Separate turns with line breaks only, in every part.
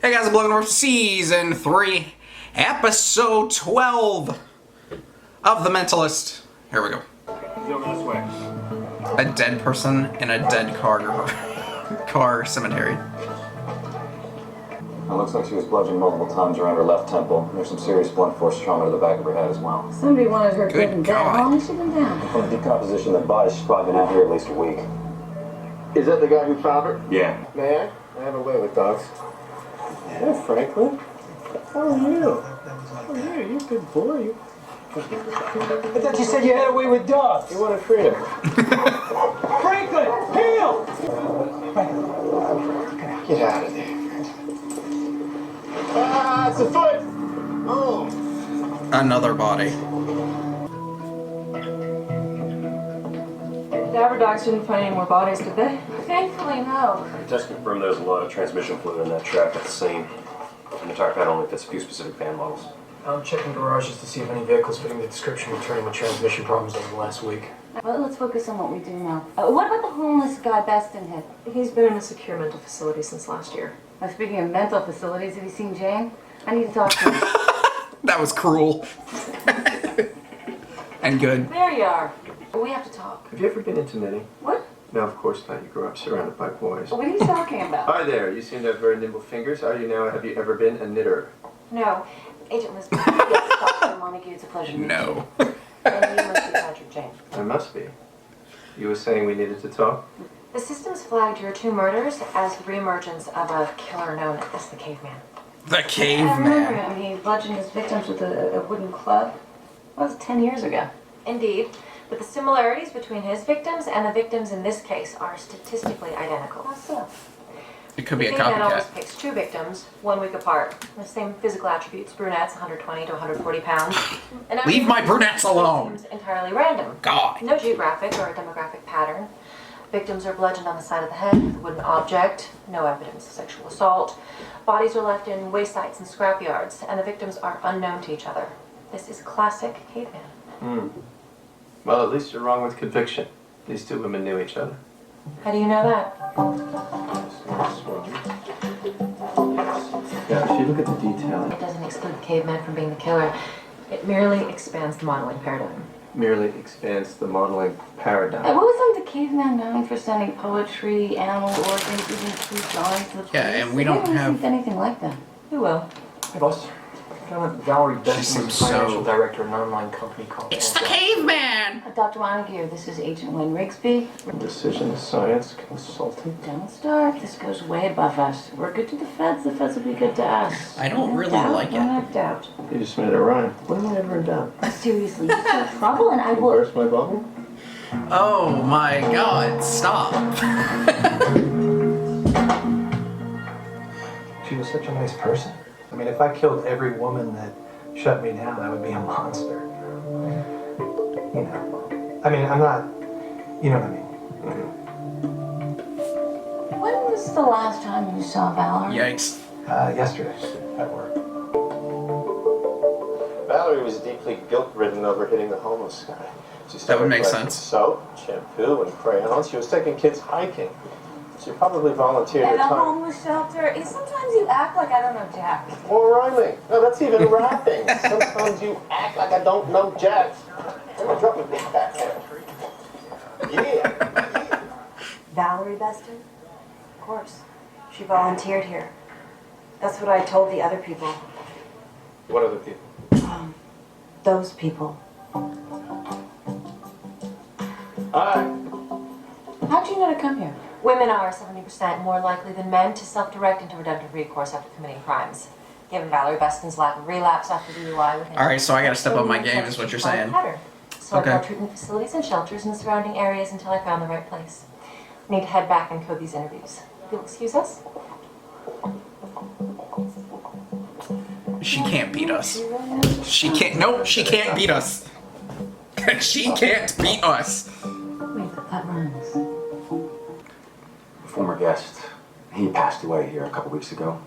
Hey guys, Bloodhounds North Season 3, Episode 12 of The Mentalist. Here we go.
Over this way.
A dead person in a dead car cemetery.
It looks like she was bludgeoned multiple times around her left temple. There's some serious blunt force trauma to the back of her head as well.
Somebody wanted her
Good
dead and dead.
God.
How long has she been down?
From the decomposition of the body, she's probably been out here at least a week.
Is that the guy who found her?
Yeah.
May I? I have a way with dogs. Yeah, Franklin. How are you? Oh, yeah, you're a good boy.
I thought you said you had a way with dogs.
You want to free her?
Franklin, heel!
Get out of there. Ah, it's a foot! Oh.
Another body.
The Aver dogs didn't find any more bodies, did they?
Thankfully, no.
The test confirmed there's a lot of transmission fluid in that trap at the scene. And the entire pad only fits a few specific van models.
I'm checking garages to see if any vehicles fitting the description returning with transmission problems over the last week.
Well, let's focus on what we do now. What about the homeless guy, Bestonhead?
He's been in a secure mental facility since last year.
Speaking of mental facilities, have you seen Jane? I need to talk to her.
That was cruel. And good.
There you are. We have to talk.
Have you ever been into knitting?
What?
No, of course not. You grew up surrounded by boys.
What are you talking about?
Hi there. You seem to have very nimble fingers. Are you now? Have you ever been a knitter?
No. Agent Lisbon. Yes, Dr. Montague, it's a pleasure to meet
No.
you. And you must be Patrick Jane.
I must be. You were saying we needed to talk?
The systems flagged your 2 murders as the reemergence of a killer known as the Caveman.
The
I remember
caveman.
him. He bludgeoned his victims with a wooden club. That was 10 years ago.
Indeed. But the similarities between his victims and the victims in this case are statistically identical.
How so?
It could be a
The Caveman always
copycat.
picks 2 victims, 1 week apart. The same physical attributes, brunettes, 120 to 140 pounds. And every
Leave my
victim
brunettes alone.
seems entirely random.
God.
No geographic or demographic pattern. Victims are bludgeoned on the side of the head with a wooden object. No evidence of sexual assault. Bodies are left in waste sites and scrapyards, and the victims are unknown to each other. This is classic Caveman.
Well, at least you're wrong with conviction. These 2 women knew each other.
How do you know that?
Yeah, if you look at the detail,
It doesn't exclude Caveman from being the killer. It merely expands the modeling paradigm.
merely expands the modeling paradigm.
What was like the caveman known for sending poetry, animal organs, even true drawings to the police?
Yeah, and we
I
don't
haven't
have-
received anything like that.
Who will?
Hey, boss. Valerie Beston
seems
is financial
so-
director of an online company called...
It's the caveman!
Dr. Montague, this is Agent Wayne Rigsby.
Decision science consultant.
Don't start. This goes way above us. We're good to the feds will be good to us.
I don't
No
really
doubt,
like it.
No doubt.
You just made it rhyme. What have I ever done?
Seriously, you start trouble and I
You
will...
burst my bubble?
Oh my god, stop.
She was such a nice person. I mean, if I killed every woman that shut me down, I would be a monster. You know. I mean, I'm not... You know what I mean.
When was the last time you saw Valerie?
Yikes.
Yesterday, at work.
Valerie was deeply guilt-ridden over hitting the homeless guy. She
That would
started
make
collecting
sense.
Soap, shampoo, and crayons. She was taking kids hiking. She probably volunteered
At
her
a
time.
homeless shelter, sometimes you act like I don't know Jack.
Or rhyming. No, that's even rapping. Sometimes you act like I don't know Jack. I'm gonna drop a big back there. Yeah.
Valerie Beston? Of course. She volunteered here. That's what I told the other people.
What other people?
Those people.
Hi.
How'd you know to come here?
Women are 70% more likely than men to self-direct into redemptive recourse after committing crimes. Given Valerie Beston's lack of relapse after DUI within...
Alright, so I gotta step up my game is what you're saying.
So I
Okay.
called treatment facilities and shelters in the surrounding areas until I found the right place. I need to head back and code these interviews. You'll excuse us?
She can't beat us. She can't. Nope, she can't beat us. She can't beat us.
Wait, that rhymes.
A former guest, he passed away here a couple weeks ago.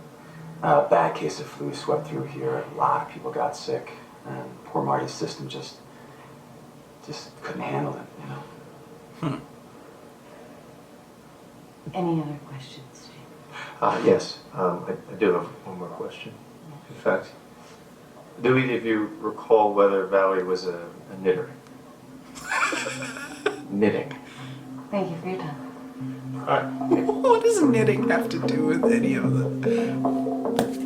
A bad case of flu swept through here. A lot of people got sick. And poor Marty's system just couldn't handle it, you know.
Any other questions, Jane?
Yes, I do have one more question. In fact, do either of you recall whether Valerie was a knitter? Knitting.
Thank you for your time.
Alright.
What does knitting have to do with any of the...
Let's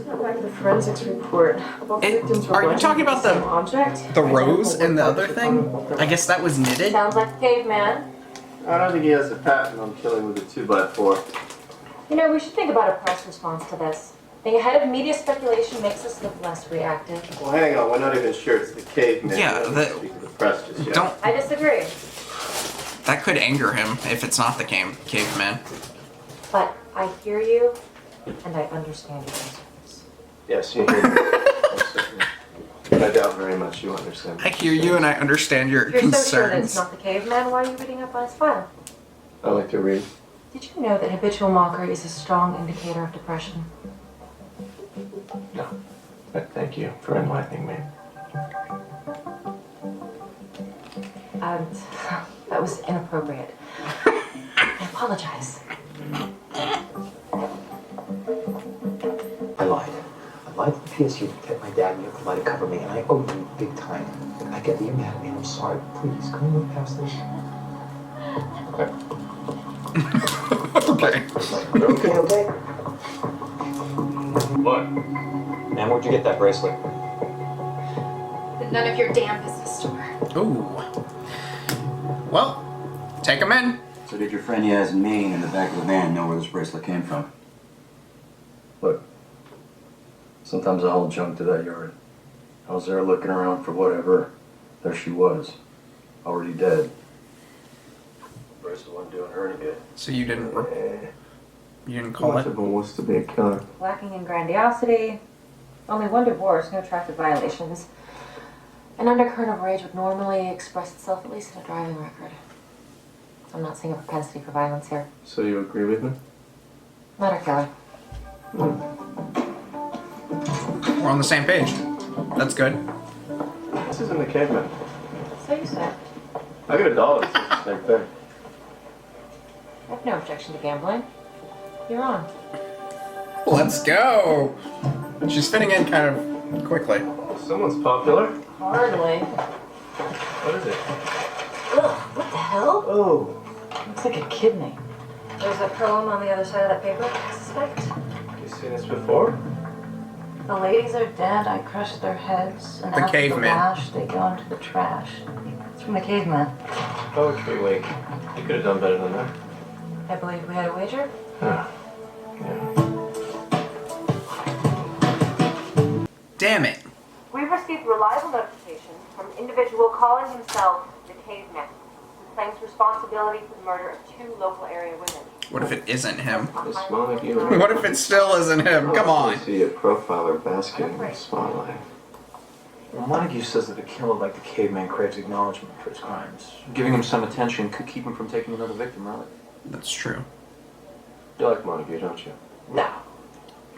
go back to the forensics report. Both victims were
Are you
bludgeoned
talking
with
about
the same object.
the rose and the other
Identical
thing? I guess that was knitted?
Sounds like a caveman.
I don't think he has a patent on killing with a 2x4.
You know, we should think about a press response to this. Being ahead of media speculation makes us look less reactive.
Well, hang on, we're not even sure it's the caveman.
Yeah,
We haven't speak to the press just yet.
Don't...
I disagree.
That could anger him if it's not the caveman.
But I hear you, and I understand your concerns.
Yes, you hear me. But I doubt very much you understand.
I hear you and I understand your
If you're so sure that
concerns.
it's not the caveman, why are you reading up on his file?
I like to read.
Did you know that habitual mockery is a strong indicator of depression?
No. But thank you for enlightening me.
That was inappropriate. I apologize.
I lied. I lied to the PSU to protect my dad and you have to lie to cover me, and I owe you big time. I get that you're mad at me, and I'm sorry. Please, can we move past this?
Okay.
Okay.
Okay.
What?
Man, where'd you get that bracelet?
None of your damn business, Stuart.
Ooh. Well, take him in.
So did your friend Yaz and me in the back of the van know where this bracelet came from?
Look, sometimes I haul junk to that yard. I was there looking around for whatever. There she was, already dead. Bracelet wasn't doing her any good.
So you didn't call it?
Possible wants to be a killer.
Lacking in grandiosity, only one divorce, no traffic violations. An undercurrent of rage would normally express itself at least in a driving record. I'm not seeing a propensity for violence here.
So you agree with me?
Not a killer.
We're on the same page. That's good.
This isn't the caveman.
So you said.
I get $1. It's the same thing.
I have no objection to gambling. You're on.
Let's go. She's fitting in kind of quickly.
Someone's popular.
Hardly.
What is it?
Ugh, what the hell?
Oh.
Looks like a kidney. There's a poem on the other side of that paper, I suspect.
You seen this before?
The ladies are dead, I crushed their heads, and
The
after
caveman.
the lash, they go into the trash. It's from the caveman.
Poetry week. You could have done better than that.
I believe we had a wager.
Huh. Yeah.
Damn it.
We've received reliable notification from an individual calling himself the Caveman, who claims responsibility for the murder of 2 local area women.
What if it isn't him?
Miss Montague.
What if it still isn't him? Come
I
on.
see a profiler basking in the spotlight.
Well, Montague says that the killer liked the caveman craves acknowledgement for his crimes. Giving him some attention could keep him from taking another victim early.
That's true.
You like Montague, don't you?
No.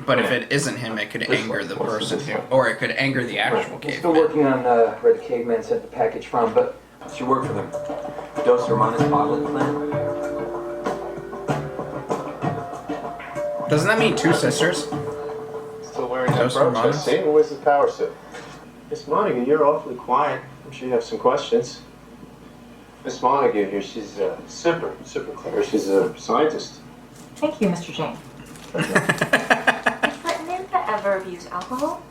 But if it isn't him, it could anger the person who, or it could anger the actual
We're still
caveman.
working on where the caveman sent the package from, but what's your word for them? Dos Hermanos bottling plan?
Doesn't that mean 2 sisters?
Still wearing that
Those
brooch, I
Hermanos?
see. Where's the power suit? Miss Montague, you're awfully quiet. I'm sure you have some questions. Miss Montague here, she's super clever. She's a scientist.
Thank you, Mr. Jane. Did Nympha ever abuse alcohol?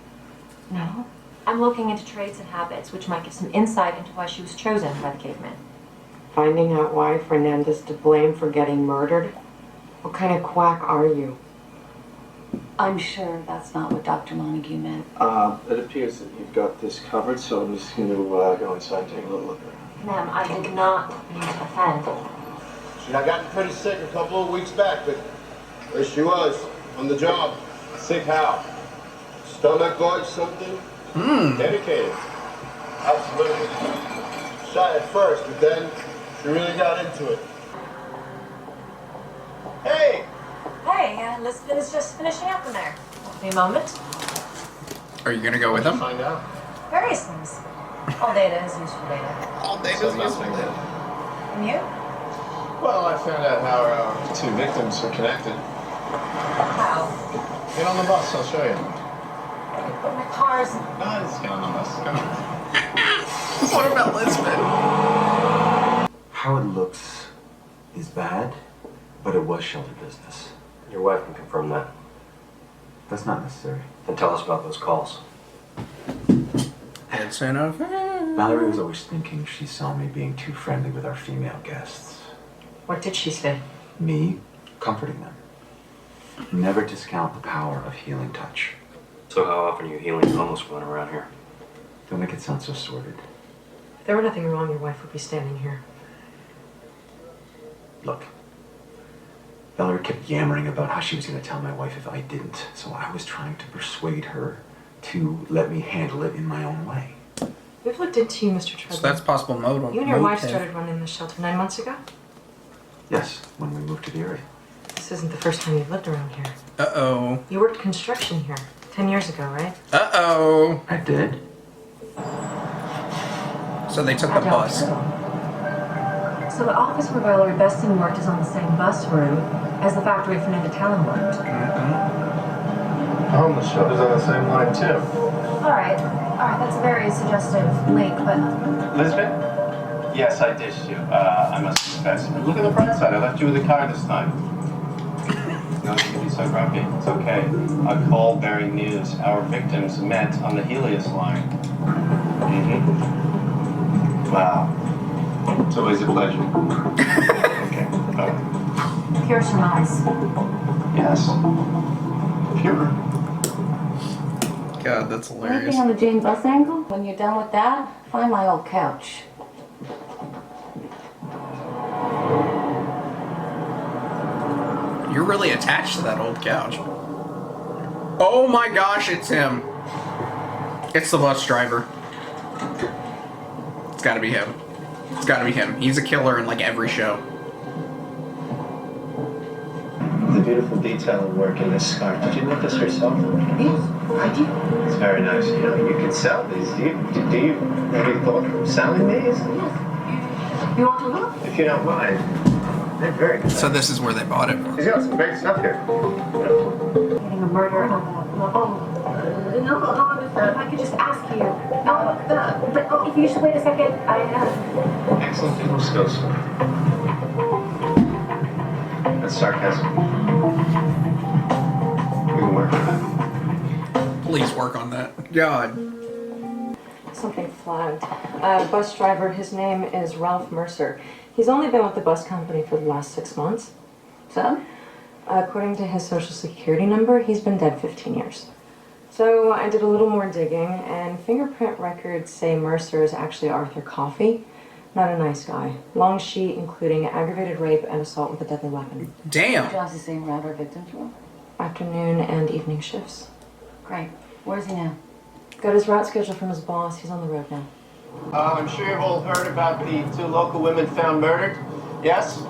No. I'm looking into traits and habits, which might give some insight into why she was chosen by the caveman.
Finding out why Fernanda's to blame for getting murdered? What kind of quack are you?
I'm sure that's not what Dr. Montague meant.
It appears that you've got this covered, so I'm just going to go inside and take a little look at her.
Ma'am, I did not mean to offend.
She had gotten pretty sick a couple of weeks back, but there she was, on the job. Sick how? Stomach bug, something? Dedicated. Absolutely. Shy at first, but then she really got into it. Hey!
Hey, Lisbon is just finishing up in there. Give me a moment.
Are you gonna go with him?
Find out.
Various things. All data is useful data.
All day
Says nothing.
And you?
Well, I found out how our two victims are connected.
How?
Get on the bus, I'll show you.
But my car's...
No, just get on the bus. Come on.
What about Lisbon?
How it looks is bad, but it was shelter business.
Your wife can confirm that.
That's not necessary.
Then tell us about those calls.
It's enough.
Mallory was always thinking she saw me being too friendly with our female guests.
What did she say?
Me comforting them. Never discount the power of healing touch.
So how often are you healing homeless women around here?
Don't make it sound so sordid.
If there were nothing wrong, your wife would be standing here.
Look, Valerie kept yammering about how she was going to tell my wife if I didn't, so I was trying to persuade her to let me handle it in my own way.
We've looked into you, Mr. Treadwell.
So that's possible mode.
You and your wife started running the shelter 9 months ago?
Yes, when we moved to the area.
This isn't the first time you've lived around here.
Uh-oh.
You worked construction here 10 years ago, right?
Uh-oh.
I did.
So they took the bus.
So the office where Valerie Beston worked is on the same bus route as the factory Fernanda Talon worked.
The homeless shelter's on the same line, too.
All right, that's a very suggestive link, but...
Lisbon? Yes, I dished you. I must confess. But look at the bright side. I left you with a car this time. No need to be so grumpy. It's okay. A call bearing news. Our victims met on the Helios line. Wow. It's always a pleasure. Okay.
Pure surmise.
Yes. Pure.
God, that's hilarious.
Anything on the Jane bus angle? When you're done with that, find my old couch.
You're really attached to that old couch. Oh my gosh, it's him. It's the bus driver. It's gotta be him. It's gotta be him. He's a killer in like every show.
The beautiful detailing work in this scarf. Did you make this yourself?
Yes, I do.
It's very nice. You know, you can sell these. Do you have you thought of selling these?
Yes. You want to look?
If you don't mind. They're very good.
So this is where they bought it.
He's got some great stuff here.
Getting a murder. No, if I could just ask you. But if you should wait a second,
Excellent legal skills. That's sarcasm. We can work on that.
Please work on that. God.
Something flagged. Bus driver, his name is Ralph Mercer. He's only been with the bus company for the last 6 months.
So?
According to his social security number, he's been dead 15 years. So I did a little more digging, and fingerprint records say Mercer is actually Arthur Coffey. Not a nice guy. Long sheet, including aggravated rape and assault with a deadly weapon.
Damn.
Job's the same route our victims were.
Afternoon and evening shifts.
Great. Where's he now?
Got his route schedule from his boss. He's on the road now.
I'm sure you've all heard about the 2 local women found murdered. Yes?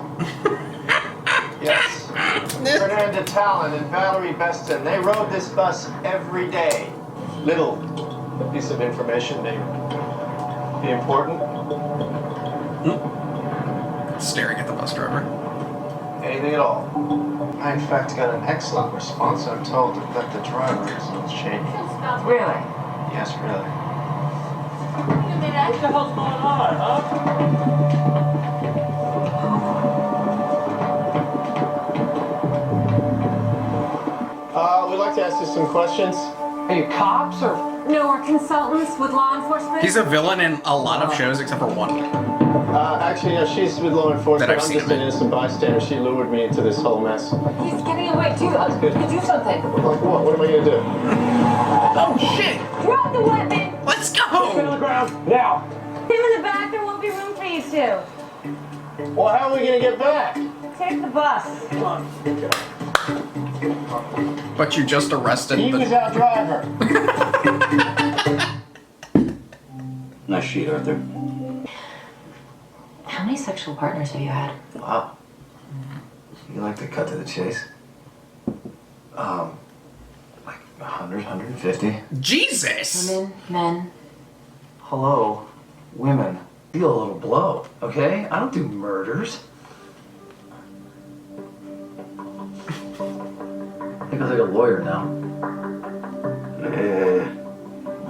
Yes. Fernanda Talon and Valerie Beston. They rode this bus every day. Little piece of information may be important.
Staring at the bus driver.
Anything at all. I, in fact, got an excellent response. I'm told that the driver is on change.
Really?
Yes, really. We'd like to ask you some questions. Are you cops or?
No, we're consultants with law enforcement.
He's a villain in a lot of shows except for one.
Actually, no, she's with law enforcement.
That I've
I'm
seen
just
him
an
in.
innocent bystander. She lured me into this whole mess.
He's getting away too.
good.
You do something.
Like what? What am I gonna do?
Oh shit!
Drop the weapon.
Let's
Get on
go!
the ground now.
Him in the back. There won't be room for you two.
Well, how are we gonna get back?
Take the bus.
Come on.
But you just arrested
He was our driver.
Nice sheet, Arthur.
How many sexual partners have you had?
Wow. You like to cut to the chase? Like 100, 150.
Jesus!
Women, men.
Hello, women. Feel a little blow, okay? I don't do murders.
think I was like a lawyer now.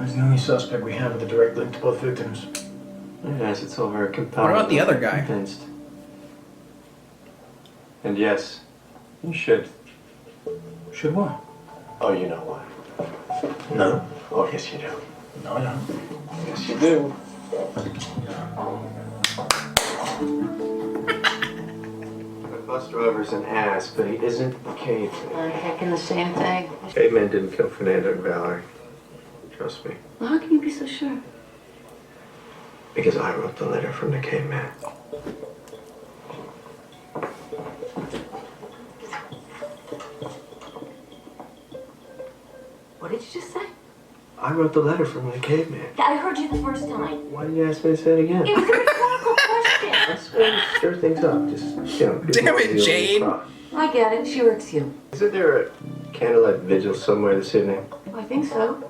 He's the only suspect we have with a direct link to both victims.
Yes, it's all very
What
compelling.
about the other guy?
Convinced. And yes, you should.
Should what?
Oh, you know why.
No.
Oh, yes, you do.
No, I don't.
Yes, you do. The bus driver's an ass, but he isn't a caveman.
Heckin' the same thing.
Caveman didn't kill Fernando and Valerie. Trust me.
Well, how can you be so sure?
Because I wrote the letter from the caveman.
What did you just say?
I wrote the letter from the caveman.
Yeah, I heard you the first time.
Why did you ask me to say it again?
It was a rhetorical question.
Let's stir things up. Just, you know.
Damn it, Jade.
I get it. She irks you.
Isn't there a candlelight vigil somewhere this evening?
I think so.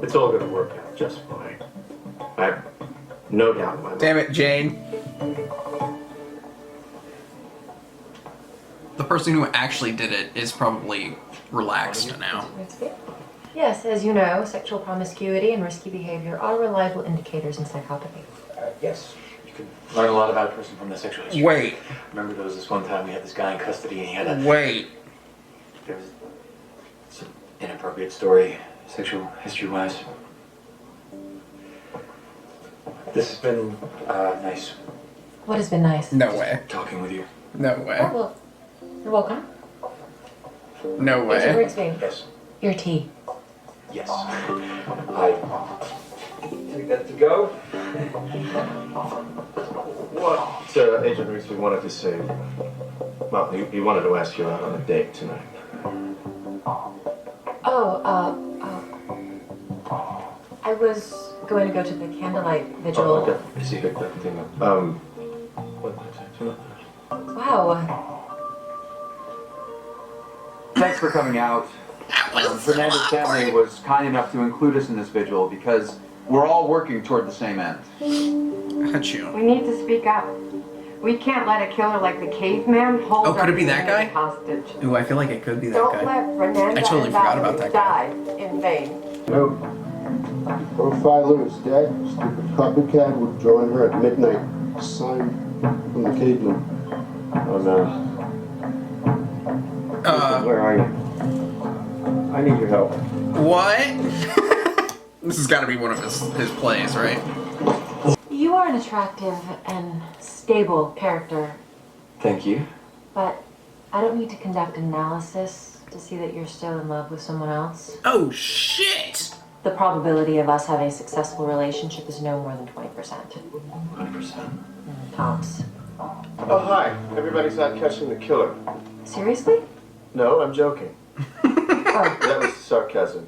It's all gonna work out just fine. I have no doubt in my mind.
Damn it, Jade. The person who actually did it is probably relaxed now.
Yes, as you know, sexual promiscuity and risky behavior are reliable indicators in psychopathy.
Yes. You can learn a lot about a person from the sexual history.
Wait.
Remember there was this one time we had this guy in custody and he had a...
Wait.
There was some inappropriate story, sexual history-wise. This has been, nice.
What has been nice?
No way.
Talking with you.
No
Oh,
way.
well, you're welcome.
No
Here's your
way.
Brigsby.
Yes.
Your tea.
Yes. I take that to go.
What Agent Rigsby wanted to say, well, he wanted to ask you out on a date tonight.
I was going to go to the candlelight vigil.
Oh, okay. I see that thing. What?
Wow.
Thanks for coming out. Fernando's family was kind enough to include us in this vigil because we're all working toward the same end.
Achoo.
We need to speak up. We can't let a killer like the caveman hold
Oh, could it be that guy?
hostage.
Ooh, I feel like it could be that
Don't
guy.
let Fernando
I totally
and
forgot about
Valerie
that guy.
die in vain.
Nope. Profiler is dead. Stupid copycat would join her at midnight. Sign from the caveman.
Oh no. Where are you? I need your help.
What? This has got to be one of his plays, right?
You are an attractive and stable character,
Thank you.
but I don't need to conduct analysis to see that you're still in love with someone else.
Oh, shit!
The probability of us having a successful relationship is no more than 20%.
100%.
Tops.
Oh, hi. Everybody's out catching the killer.
Seriously?
No, I'm joking.
Oh,
That was sarcasm.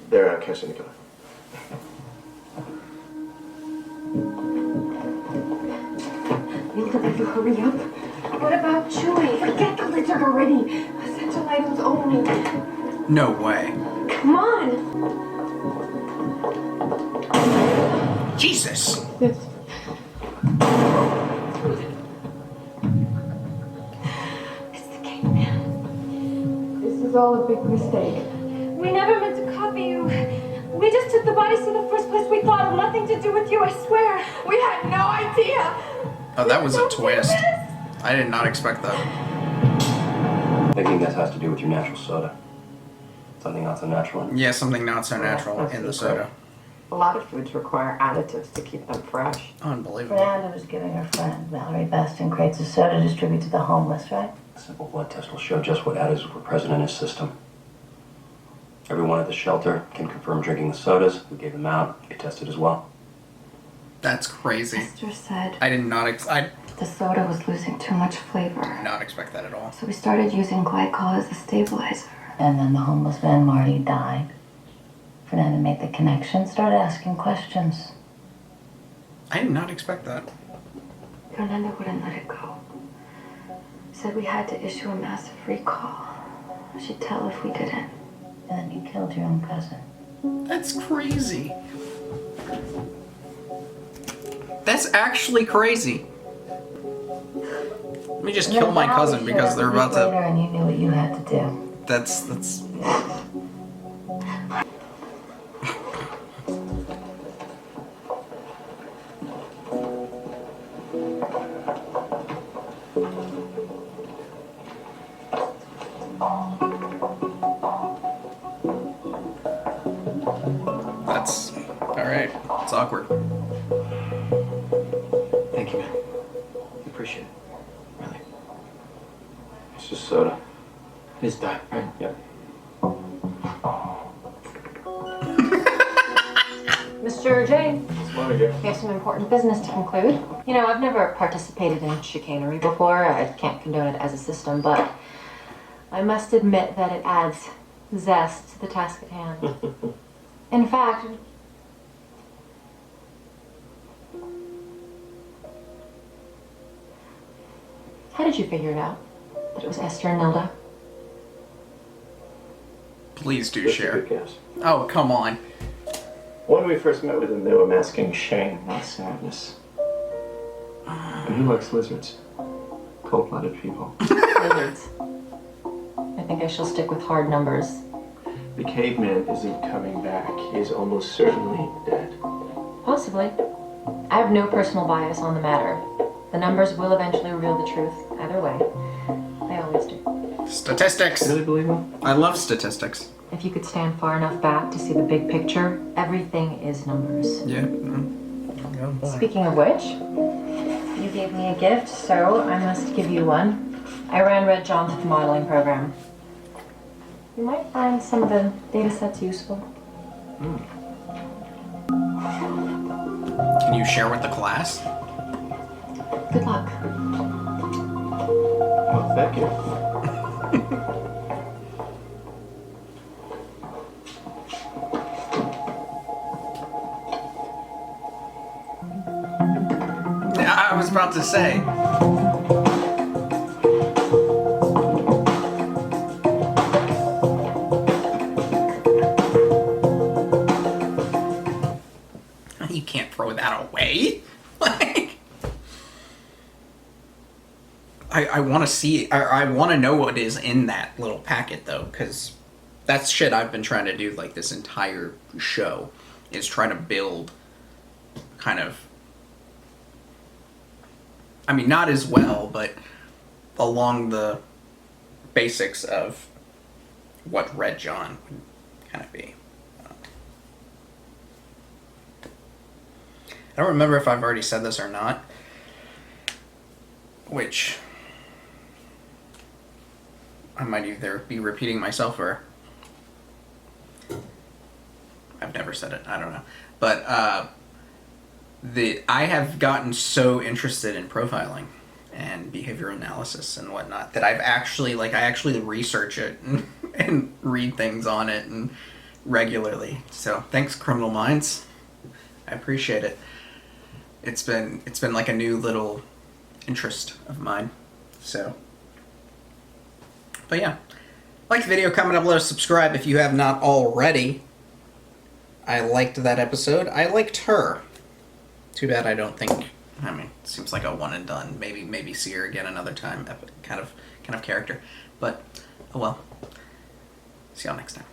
They're out catching the killer.
Need to hurry up. What about Chewie? Forget the lizard already. Essential items only.
No way.
Come on.
Jesus!
It's the caveman. This is all a big mistake.
We never meant to copy you. We just took the bodies to the first place we thought of. Nothing to do with you, I swear. We had no idea.
Oh, that was a twist. I did not expect that.
I think this has to do with your natural soda. Something else unnatural.
Yeah, something not so natural in the soda.
A lot of foods require additives to keep them fresh.
Unbelievable.
Fernanda was giving her friend Valerie Baston crates of soda to distribute to the homeless, right?
A simple blood test will show just what additives were present in his system. Everyone at the shelter can confirm drinking the sodas. We gave them out. They tested as well.
That's crazy.
Esther said
I did not
the soda was losing too much flavor.
not expect that at all.
So we started using glycol as a stabilizer. And then the homeless man Marty died. Fernanda made the connection, started asking questions.
I did not expect that.
Fernanda wouldn't let it go. Said we had to issue a massive recall. She'd tell if we didn't. And then you killed your own cousin.
That's crazy. That's actually crazy. Let me just
And
kill
then
my
now
cousin
we
because
showed
they're
up a
about
week later
to.
and you knew what you had to do.
That's. That's all right. It's awkward.
Thank you, man. Appreciate it. Really.
It's just soda.
It's diet, right?
Yep.
Mr. J,
What again?
we have some important business to conclude. You know, I've never participated in chicanery before. I can't condone it as a system, but I must admit that it adds zest to the task at hand. In fact, how did you figure it out? That it was Esther and Nilda?
Please do
That's a
share.
good guess.
Oh, come on.
When we first met with him, they were masking shame, not sadness. And he likes lizards. Cold-blooded people.
Lizards. I think I shall stick with hard numbers.
The caveman isn't coming back. He is almost certainly dead.
Possibly. I have no personal bias on the matter. The numbers will eventually reveal the truth. Either way. They always do.
Statistics.
Really believe him?
I love statistics.
If you could stand far enough back to see the big picture, everything is numbers.
Yeah.
Speaking of which, you gave me a gift, so I must give you one. I ran Red John through the modeling program. You might find some of the data sets useful.
Can you share with the class?
Good luck.
Well, thank you.
I was about to say. You can't throw that away. Like, I want to see. I want to know what is in that little packet though, because that's shit I've been trying to do like this entire show, is try to build kind of. I mean, not as well, but along the basics of what Red John would kind of be. I don't remember if I've already said this or not, which I might either be repeating myself or I've never said it. I don't know. But I have gotten so interested in profiling and behavior analysis and whatnot that I've actually I actually research it and read things on it and regularly. So thanks, Criminal Minds. I appreciate it. It's been like a new little interest of mine. So, but yeah, like the video, comment down below, subscribe if you have not already. I liked that episode. I liked her. Too bad I don't think. I mean, it seems like a one and done. Maybe see her again another time. Kind of character. But oh well. See y'all next time.